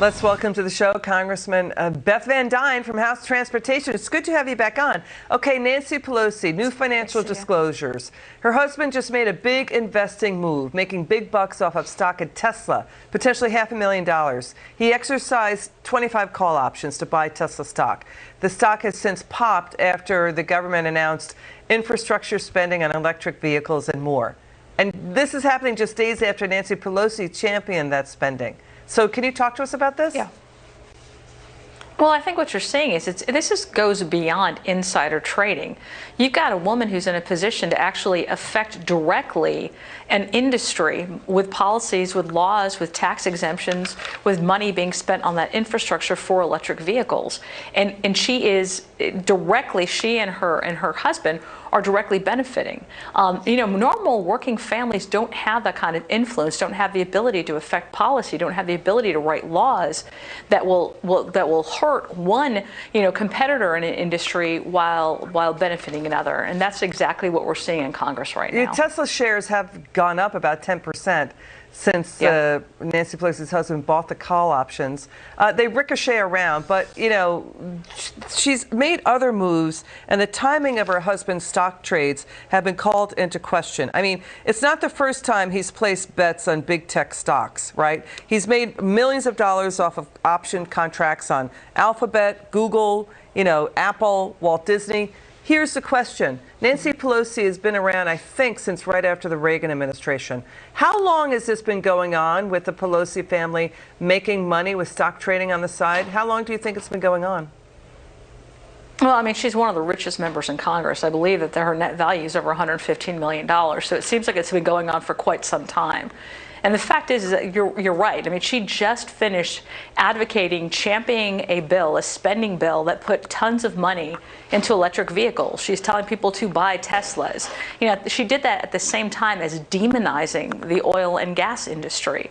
Let's welcome to the show Congressman Beth Van Duyne from House Transportation. It's good to have you back on. Okay, Nancy Pelosi, new financial disclosures. Her husband just made a big investing move, making big bucks off of stock in Tesla, potentially $500,000. He exercised 25 call options to buy Tesla stock. The stock has since popped after the government announced infrastructure spending on electric vehicles and more. And this is happening just days after Nancy Pelosi championed that spending. So can you talk to us about this? Yeah. Well, I think what you're saying is this goes beyond insider trading. You've got a woman who's in a position to actually affect directly an industry with policies, with laws, with tax exemptions, with money being spent on that infrastructure for electric vehicles. And she is directly, she and her husband are directly benefiting. Normal working families don't have that kind of influence, don't have the ability to affect policy, don't have the ability to write laws that will hurt one competitor in an industry while benefiting another. And that's exactly what we're seeing in Congress right now. Tesla shares have gone up about 10% since Nancy Pelosi's husband bought the call options. They ricochet around, but she's made other moves, and the timing of her husband's stock trades have been called into question. I mean, it's not the first time he's placed bets on big tech stocks, right? He's made millions of dollars off of option contracts on Alphabet, Google, Apple, Walt Disney. Here's the question. Nancy Pelosi has been around, I think, since right after the Reagan administration. How long has this been going on with the Pelosi family making money with stock trading on the side? How long do you think it's been going on? Well, I mean, she's one of the richest members in Congress. I believe that her net value is over $115 million. So it seems like it's been going on for quite some time. And the fact is that you're right. I mean, she just finished advocating, championing a bill, a spending bill that put tons of money into electric vehicles. She's telling people to buy Teslas. She did that at the same time as demonizing the oil and gas industry.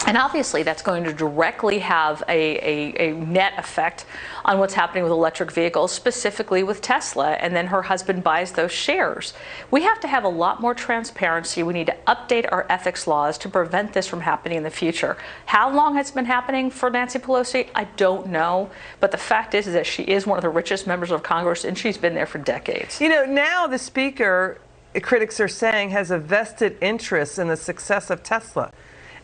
And obviously, that's going to directly have a net effect on what's happening with electric vehicles, specifically with Tesla, and then her husband buys those shares. We have to have a lot more transparency. We need to update our ethics laws to prevent this from happening in the future. How long has it been happening for Nancy Pelosi? I don't know. But the fact is that she is one of the richest members of Congress, and she's been there for decades. Now the speaker, critics are saying, has a vested interest in the success of Tesla.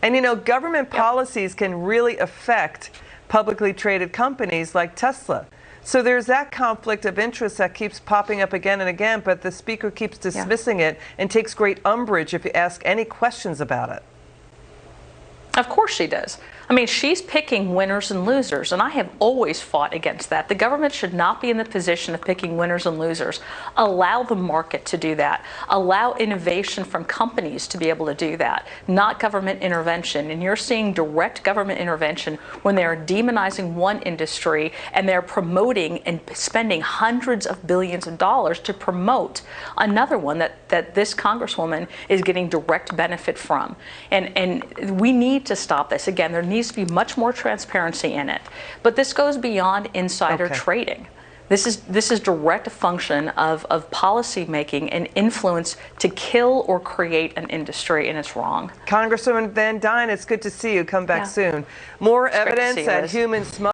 And government policies can really affect publicly traded companies like Tesla. So there's that conflict of interest that keeps popping up again and again, but the speaker keeps dismissing it and takes great umbrage if you ask any questions about it. Of course she does. I mean, she's picking winners and losers, and I have always fought against that. The government should not be in the position of picking winners and losers. Allow the market to do that. Allow innovation from companies to be able to do that, not government intervention. And you're seeing direct government intervention when they're demonizing one industry and they're promoting and spending hundreds of billions of dollars to promote another one that this Congresswoman is getting direct benefit from. And we need to stop this. Again, there needs to be much more transparency in it. But this goes beyond insider trading. This is direct function of policy making and influence to kill or create an industry, and it's wrong. Congresswoman Van Duyne, it's good to see you. Come back soon. More evidence that human smuggling